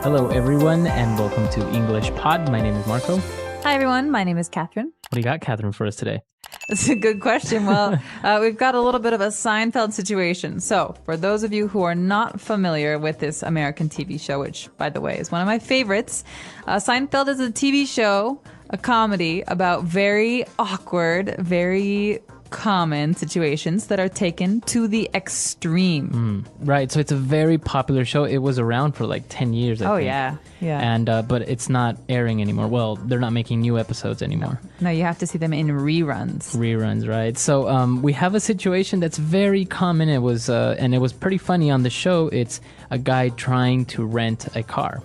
Hello, everyone, and welcome to English Pod. My name is Marco. Hi, everyone. My name is Catherine. What do you got, Catherine, for us today? That's a good question. Well, we've got a little bit of a Seinfeld situation. So, for those of you who are not familiar with this American TV show, which, by the way, is one of my favorites, Seinfeld is a TV show, a comedy about very awkward, very common situations that are taken to the extreme. Right, so it's a very popular show. It was around for like 10 years, I think. Yeah. And but it's not airing anymore. Well, they're not making new episodes anymore. No, you have to see them in reruns. Reruns, right? So we have a situation that's very common. It was pretty funny on the show. It's a guy trying to rent a car.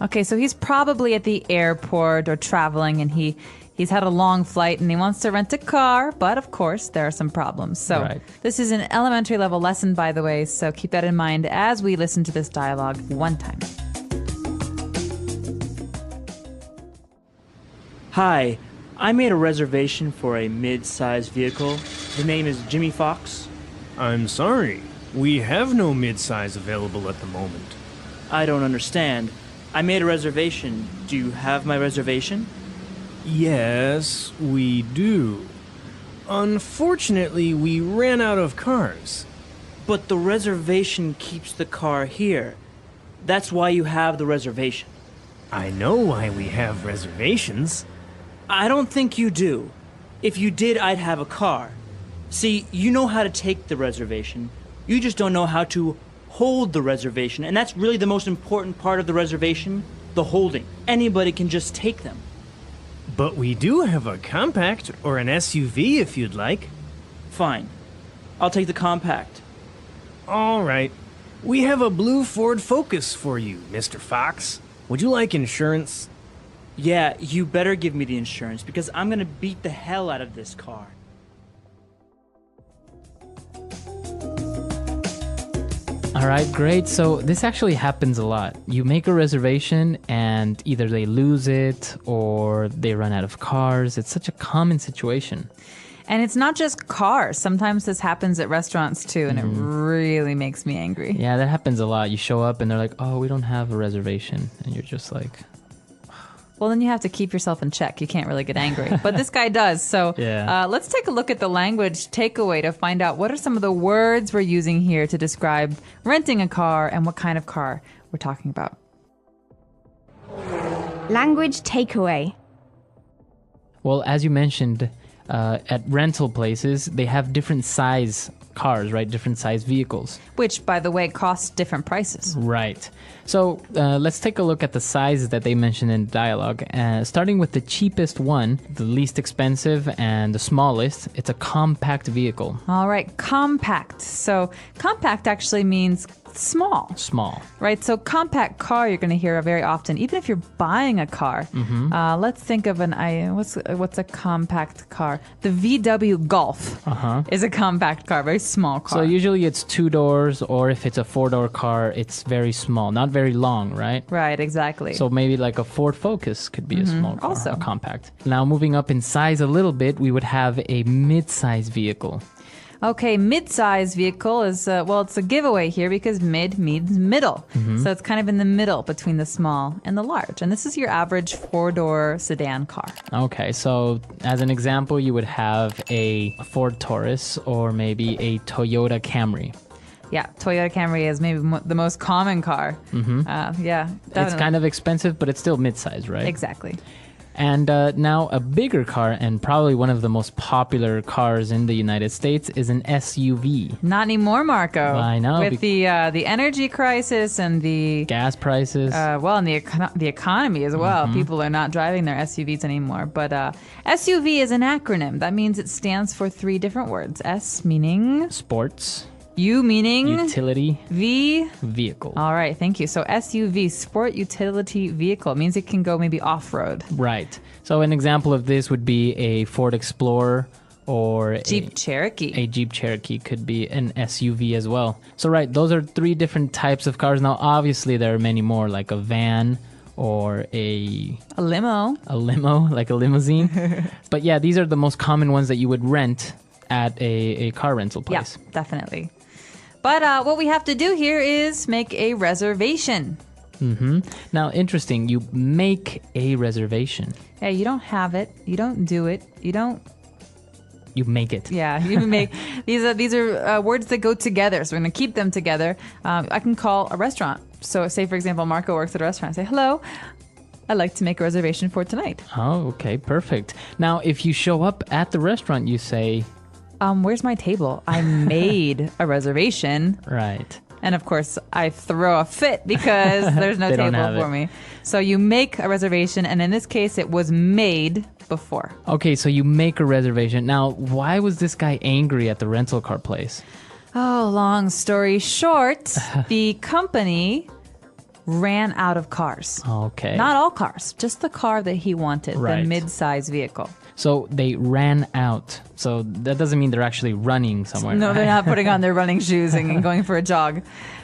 Okay, so he's probably at the airport or traveling, and he's had a long flight and he wants to rent a car, but of course there are some problems. So Right. This is an elementary level lesson, by the way, so keep that in mind as we listen to this dialogue one time. Hi, I made a reservation for a mid-sized vehicle. The name is Jimmy Fox. I'm sorry. We have no midsize available at the moment. I don't understand. I made a reservation. Do you have my reservation? Yes, we do. Unfortunately, we ran out of cars. But the reservation keeps the car here. That's why you have the reservation. I know why we have reservations. I don't think you do. If you did, I'd have a car. See, you know how to take the reservation. You just don't know how to hold the reservation. And that's really the most important part of the reservation, the holding. Anybody can just take them. But we do have a compact or an SUV if you'd like. Fine. I'll take the compact. All right. We have a blue Ford Focus for you, Mr. Fox. Would you like insurance? Yeah, you better give me the insurance because I'm gonna beat the hell out of this car. All right, great. So this actually happens a lot. You make a reservation and either they lose it or they run out of cars. It's such a common situation. And it's not just cars. Sometimes this happens at restaurants too, and it really makes me angry. Yeah, that happens a lot. You show up and they're like, oh, we don't have a reservation. And you're just like... Well, then you have to keep yourself in check. You can't really get angry. But this guy does. So Yeah. Let's take a look at the language takeaway to find out what are some of the words we're using here to describe renting a car and what kind of car we're talking about. Language takeaway. Well, as you mentioned, at rental places, they have different size cars, right? Different size vehicles. Which, by the way, costs different prices. Right. So let's take a look at the sizes that they mentioned in the dialogue. Starting with the cheapest one, the least expensive, and the smallest, it's a compact vehicle. All right, compact. So compact actually means small. Small. Right, so compact car you're going to hear very often, even if you're buying a car. Let's think of what's a compact car? The VW Golf is a compact car, very small car. So usually it's 2 doors, or if it's a 4-door car, it's very small, not very long, right? Right, exactly. So maybe like a Ford Focus could be a small car, also. a compact. Now moving up in size a little bit, we would have a mid-size vehicle. Okay, mid-size vehicle is, it's a giveaway here because mid means middle. So it's kind of in the middle between the small and the large. And this is your average 4-door sedan car. Okay, so as an example, you would have a Ford Taurus or maybe a Toyota Camry. Yeah, Toyota Camry is maybe the most common car. Yeah, definitely. It's kind of expensive, but it's still mid-size, right? Exactly. And now a bigger car, and probably one of the most popular cars in the United States, is an SUV. Not anymore, Marco. I know. With the energy crisis and the Gas prices. and the economy as well. People are not driving their SUVs anymore. But SUV is an acronym. That means it stands for 3 different words. S meaning Sports. U meaning Utility. V. Vehicle. All right, thank you. So SUV, sport utility vehicle, it means it can go maybe off-road. Right. So an example of this would be a Ford Explorer or Jeep Cherokee. A Jeep Cherokee could be an SUV as well. So right, those are 3 different types of cars. Now obviously there are many more, like a van or a limo, like a limousine. But yeah, these are the most common ones that you would rent at a car rental place. Yeah, definitely. But what we have to do here is make a reservation. Now, interesting, you make a reservation. Yeah, you don't have it. You don't do it. You make it. Yeah, you make these are words that go together. So we're going to keep them together. I can call a restaurant. So say, for example, Marco works at a restaurant. Say, hello, I'd like to make a reservation for tonight. Oh, okay, perfect. Now, if you show up at the restaurant, you say, where's my table? I made a reservation. right. And of course, I throw a fit because there's no They don't table have for it. me. So you make a reservation, and in this case, it was made before. Okay, so you make a reservation. Now, why was this guy angry at the rental car place? Oh, long story short, the company ran out of cars. Okay. Not all cars, just the car that he wanted, Right. the mid-size vehicle. So they ran out. So that doesn't mean they're actually running somewhere. No, they're right? not putting on their running shoes and going for a jog.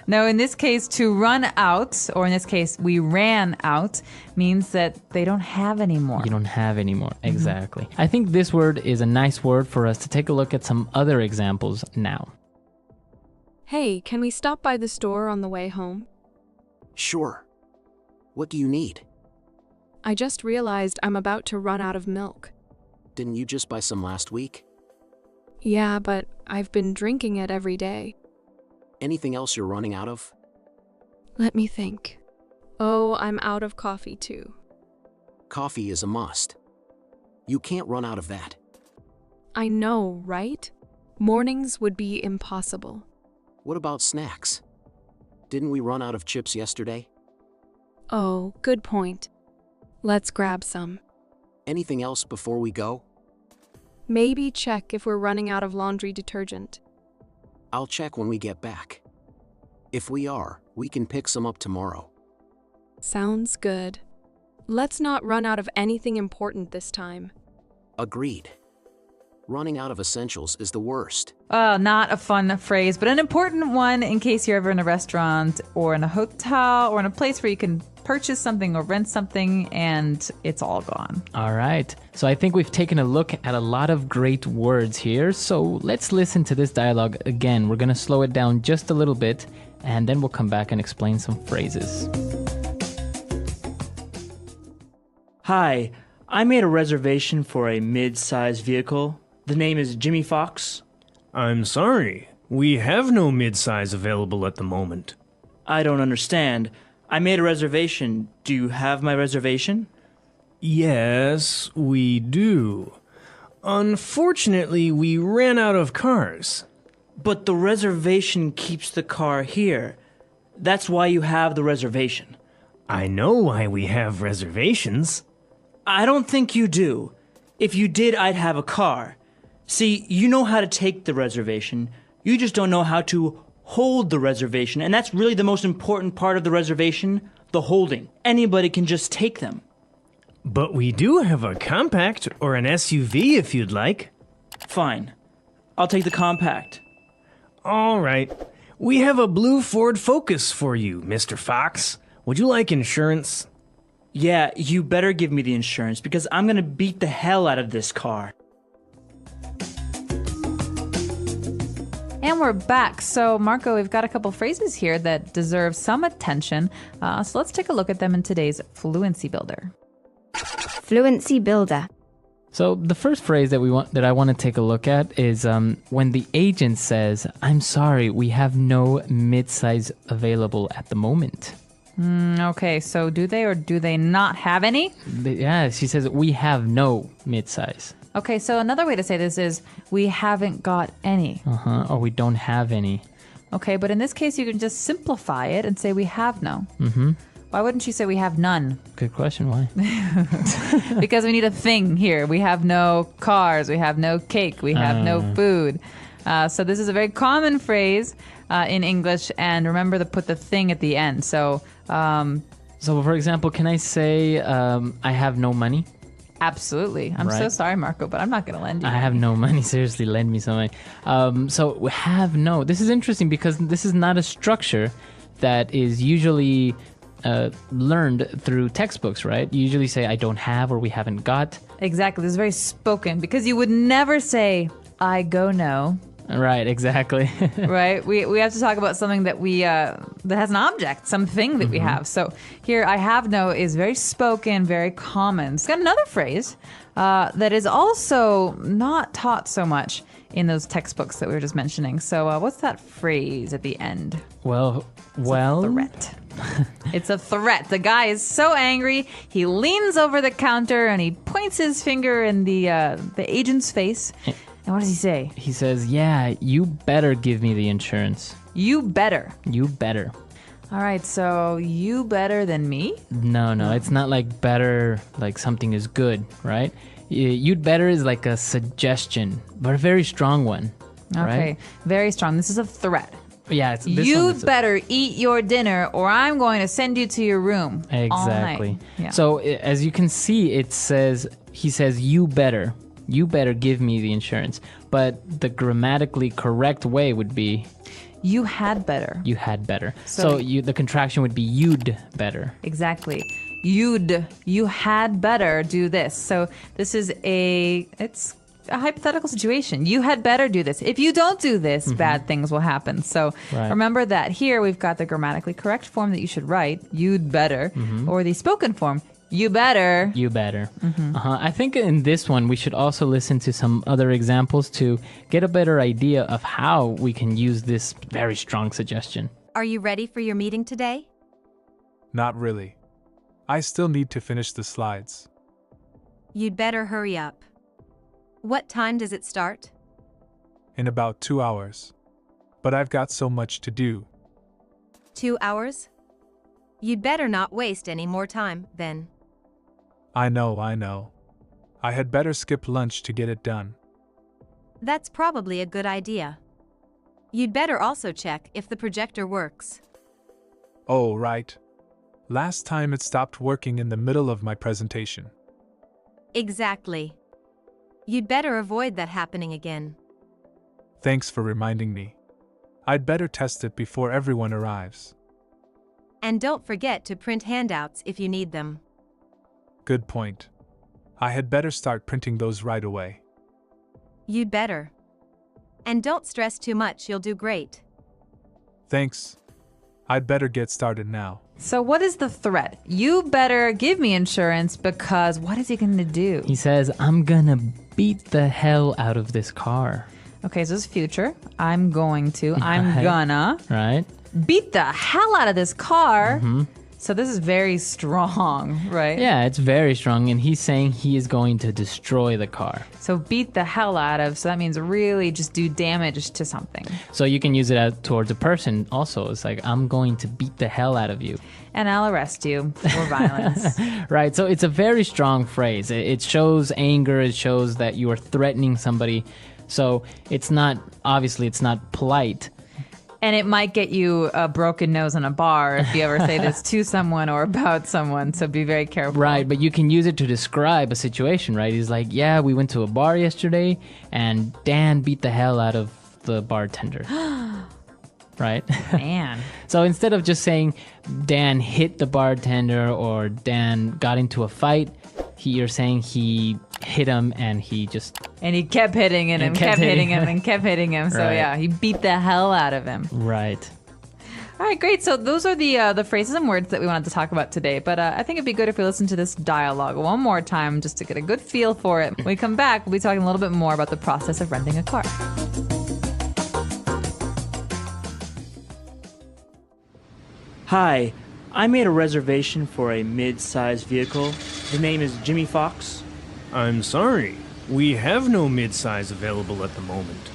No, in this case, to run out, or in this case, we ran out, means that they don't have any more. You don't have anymore. Exactly. I think this word is a nice word for us to take a look at some other examples now. Hey, can we stop by the store on the way home? Sure. What do you need? I just realized I'm about to run out of milk. Didn't you just buy some last week? Yeah, but I've been drinking it every day. Anything else you're running out of? Let me think. Oh, I'm out of coffee too. Coffee is a must. You can't run out of that. I know, right? Mornings would be impossible. What about snacks? Didn't we run out of chips yesterday? Oh, good point. Let's grab some. Anything else before we go? Maybe check if we're running out of laundry detergent. I'll check when we get back. If we are, we can pick some up tomorrow. Sounds good. Let's not run out of anything important this time. Agreed. Running out of essentials is the worst. Not a fun phrase, but an important one in case you're ever in a restaurant or in a hotel or in a place where you can purchase something or rent something and it's all gone. All right. So I think we've taken a look at a lot of great words here. So let's listen to this dialogue again. We're going to slow it down just a little bit and then we'll come back and explain some phrases. Hi, I made a reservation for a mid-sized vehicle. The name is Jimmy Fox. I'm sorry. We have no midsize available at the moment. I don't understand. I made a reservation. Do you have my reservation? Yes, we do. Unfortunately, we ran out of cars. But the reservation keeps the car here. That's why you have the reservation. I know why we have reservations. I don't think you do. If you did, I'd have a car. See, you know how to take the reservation. You just don't know how to hold the reservation. And that's really the most important part of the reservation, the holding. Anybody can just take them. But we do have a compact or an SUV if you'd like. Fine. I'll take the compact. All right. We have a blue Ford Focus for you, Mr. Fox. Would you like insurance? Yeah, you better give me the insurance because I'm gonna beat the hell out of this car. And we're back. So, Marco, we've got a couple phrases here that deserve some attention. So let's take a look at them in today's Fluency Builder. Fluency Builder. So the first phrase that I want to take a look at is when the agent says, "I'm sorry, we have no midsize available at the moment." Okay, so do they or do they not have any? Yeah, she says we have no midsize. Okay, so another way to say this is we haven't got any. Or we don't have any. Okay, but in this case, you can just simplify it and say we have no. Mm-hmm. Why wouldn't you say we have none? Good question. Why? Because we need a thing here. We have no cars. We have no cake. We have no food. So this is a very common phrase in English. And remember to put the thing at the end. So, So, for example, can I say I have no money? absolutely. I'm so Right. sorry, Marco, but I'm not going to lend you. I have no money. Seriously, lend me some money. So we have no. This is interesting because this is not a structure that is usually learned through textbooks, right? You usually say I don't have or we haven't got. Exactly. This is very spoken because you would never say I go no. Right, exactly. Right? We have to talk about something that we that has an object, something that we have. So here, I have no is very spoken, very common. It's got another phrase that is also not taught so much in those textbooks that we were just mentioning. So what's that phrase at the end? well, Threat. It's a threat. The guy is so angry. He leans over the counter and he points his finger in the agent's face. And what does he say? he says, yeah, you better give me the insurance. You better. You better. All right, so you better than me? No, it's not like better, like something is good, right? You'd better is like a suggestion, but a very strong one, Okay, right? very strong. This is a threat. Yeah, it's this one You is better eat your dinner or I'm going to send you to your room. all night. exactly. Yeah. So as you can see, he says, you better give me the insurance. But the grammatically correct way would be, You had better. you had better. So- So the contraction would be, you'd better. Exactly. You had better do this. So this is it's a hypothetical situation. You had better do this. If you don't do this, bad things will happen. So Right. remember that here we've got the grammatically correct form that you should write, you'd better, or the spoken form, you better. You better. I think in this one, we should also listen to some other examples to get a better idea of how we can use this very strong suggestion. Are you ready for your meeting today? Not really. I still need to finish the slides. You'd better hurry up. What time does it start? In about 2 hours. But I've got so much to do. 2 hours? You'd better not waste any more time, then. I know. I had better skip lunch to get it done. That's probably a good idea. You'd better also check if the projector works. Oh, right. Last time it stopped working in the middle of my presentation. Exactly. You'd better avoid that happening again. Thanks for reminding me. I'd better test it before everyone arrives. And don't forget to print handouts if you need them. Good point. I had better start printing those right away. You'd better. And don't stress too much, you'll do great. Thanks. I'd better get started now. So what is the threat? You better give me insurance because what is he going to do? He says, I'm gonna beat the hell out of this car, Okay, so this is future. I'm going to. I'm Right. gonna right? beat the hell out of this car. So this is very strong, right? Yeah, it's very strong, and he's saying he is going to destroy the car. So beat the hell out of. So that means really just do damage to something. So you can use it as towards a person also. It's like, I'm going to beat the hell out of you. And I'll arrest you for violence. Right, so it's a very strong phrase. It shows anger, it shows that you are threatening somebody. So it's not, obviously, it's not polite. And it might get you a broken nose in a bar if you ever say this to someone or about someone. So be very careful. Right, but you can use it to describe a situation, right? He's like, yeah, we went to a bar yesterday and Dan beat the hell out of the bartender. Right? Man. So instead of just saying Dan hit the bartender or Dan got into a fight, you're saying he hit him and he just... And he kept hitting him and kept hitting him and kept hitting him. So Right. yeah, he beat the hell out of him. Right. All right, great. So those are the phrases and words that we wanted to talk about today. But I think it'd be good if we listen to this dialogue one more time just to get a good feel for it. When we come back, we'll be talking a little bit more about the process of renting a car. Hi, I made a reservation for a mid-sized vehicle. The name is Jimmy Fox. I'm sorry. We have no midsize available at the moment.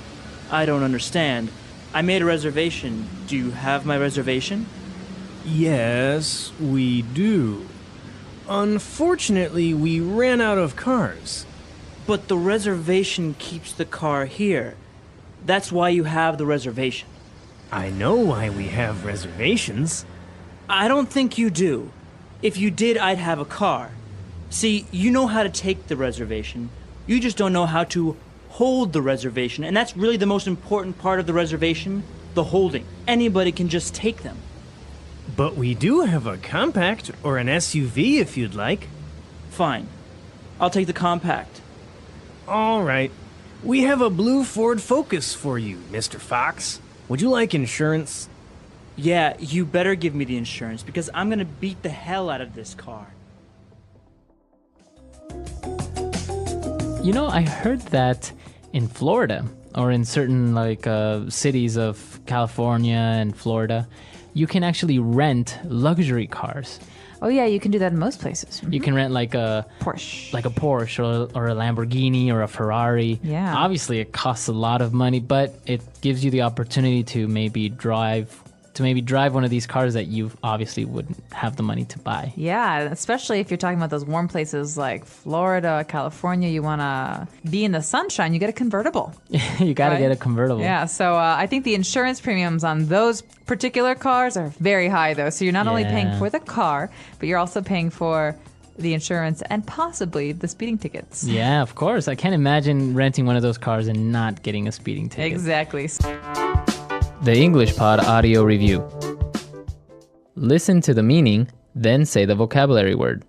I don't understand. I made a reservation. Do you have my reservation? Yes, we do. Unfortunately, we ran out of cars. But the reservation keeps the car here. That's why you have the reservation. I know why we have reservations. I don't think you do. If you did, I'd have a car. See, you know how to take the reservation. You just don't know how to hold the reservation. And that's really the most important part of the reservation, the holding. Anybody can just take them. But we do have a compact or an SUV if you'd like. Fine. I'll take the compact. All right. We have a blue Ford Focus for you, Mr. Fox. Would you like insurance? Yeah, you better give me the insurance because I'm gonna beat the hell out of this car. You know, I heard that in Florida or in certain cities of California and Florida, you can actually rent luxury cars. Oh yeah, you can do that in most places. You can rent like a Porsche or a Lamborghini or a Ferrari. Yeah. Obviously, it costs a lot of money, but it gives you the opportunity to maybe drive one of these cars that you obviously wouldn't have the money to buy. Yeah, especially if you're talking about those warm places like Florida, California, you want to be in the sunshine, you get a convertible. You got to Right? get a convertible. Yeah, so I think the insurance premiums on those particular cars are very high, though. So you're not only paying Yeah. for the car, but you're also paying for the insurance and possibly the speeding tickets. Yeah, of course. I can't imagine renting one of those cars and not getting a speeding ticket. Exactly. The English Pod Audio Review. Listen to the meaning, then say the vocabulary word.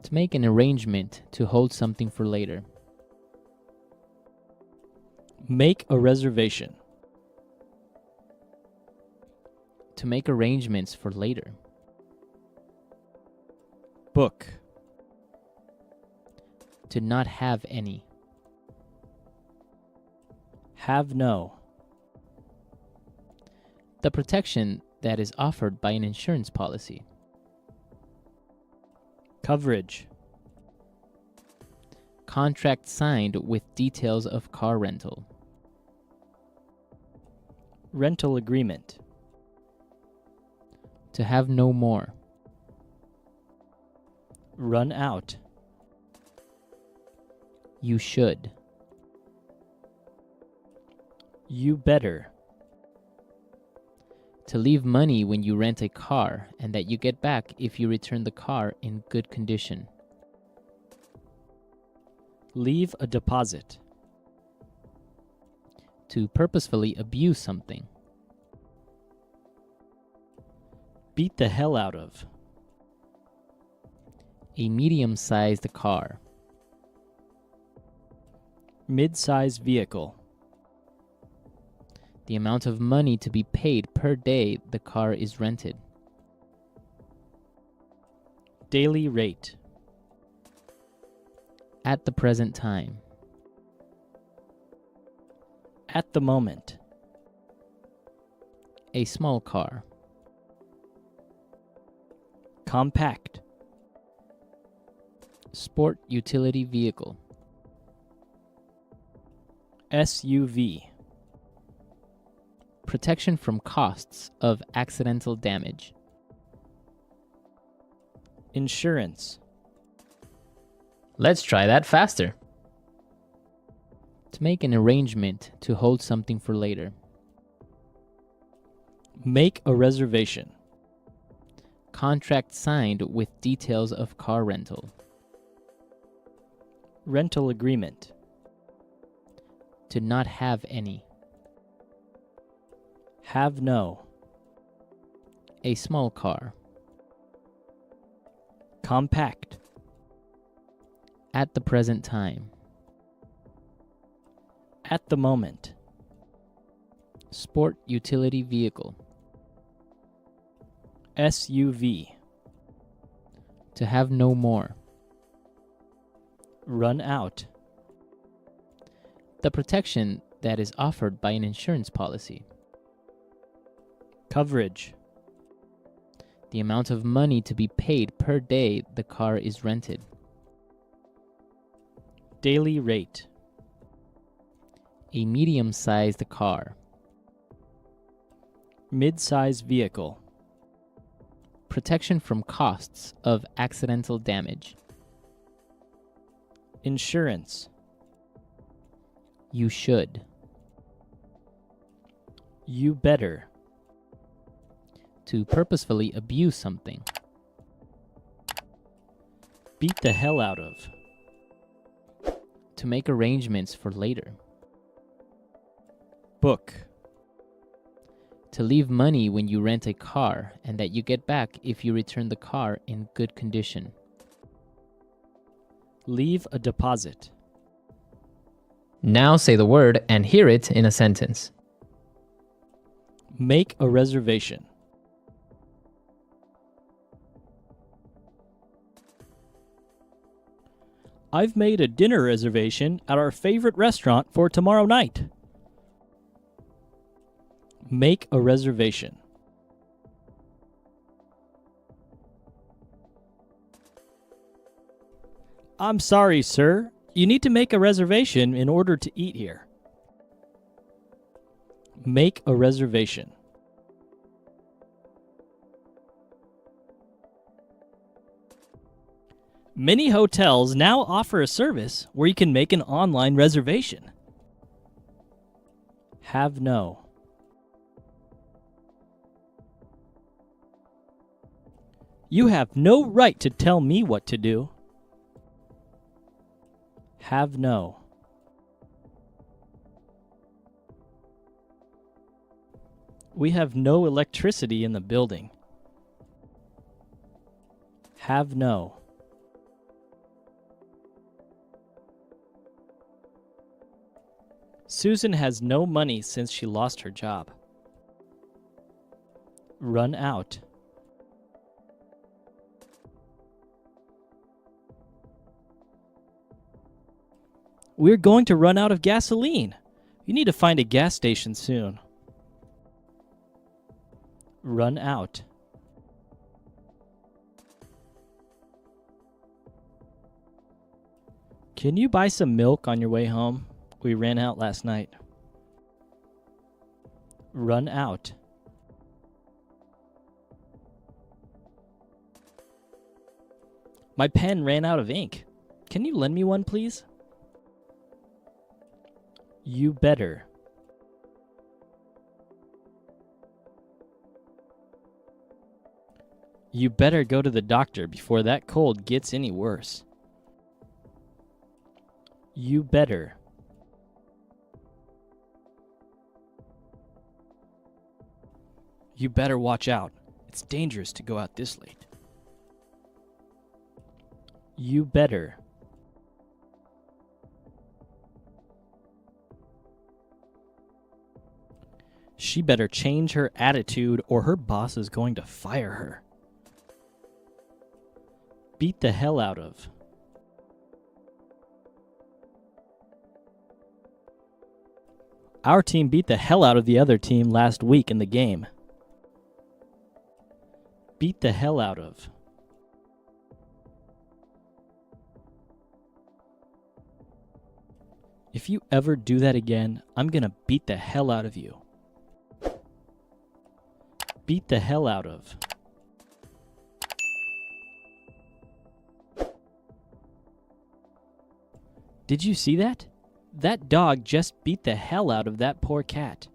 To make an arrangement to hold something for later. Make a reservation. To make arrangements for later. Book. To not have any. Have no. The protection that is offered by an insurance policy. Coverage. Contract signed with details of car rental. Rental agreement. To have no more. Run out. You should. You better. To leave money when you rent a car and that you get back if you return the car in good condition. Leave a deposit. To purposefully abuse something. Beat the hell out of. A medium-sized car. Mid-size vehicle. The amount of money to be paid per day the car is rented. Daily rate. At the present time. At the moment. A small car. Compact. Sport utility vehicle. SUV. Protection from costs of accidental damage. Insurance. Let's try that faster. To make an arrangement to hold something for later. Make a reservation. Contract signed with details of car rental. Rental agreement. To not have any. Have no. A small car. Compact. At the present time. At the moment. Sport utility vehicle. SUV. To have no more. Run out. The protection that is offered by an insurance policy. Coverage. The amount of money to be paid per day the car is rented. Daily rate. A medium-sized car. Mid-size vehicle. Protection from costs of accidental damage. Insurance. You should. You better. To purposefully abuse something. Beat the hell out of. To make arrangements for later. Book. To leave money when you rent a car and that you get back if you return the car in good condition. Leave a deposit. Now say the word and hear it in a sentence. Make a reservation. I've made a dinner reservation at our favorite restaurant for tomorrow night. Make a reservation. I'm sorry, sir. You need to make a reservation in order to eat here. Make a reservation. Many hotels now offer a service where you can make an online reservation. Have no. You have no right to tell me what to do. Have no. We have no electricity in the building. Have no. Susan has no money since she lost her job. Run out. We're going to run out of gasoline. You need to find a gas station soon. Run out. Can you buy some milk on your way home? We ran out last night. Run out. My pen ran out of ink. Can you lend me one, please? You better. You better go to the doctor before that cold gets any worse. You better. You better watch out. It's dangerous to go out this late. You better. She better change her attitude or her boss is going to fire her. Beat the hell out of. Our team beat the hell out of the other team last week in the game. Beat the hell out of. If you ever do that again, I'm gonna beat the hell out of you. Beat the hell out of. Did you see that? That dog just beat the hell out of that poor cat.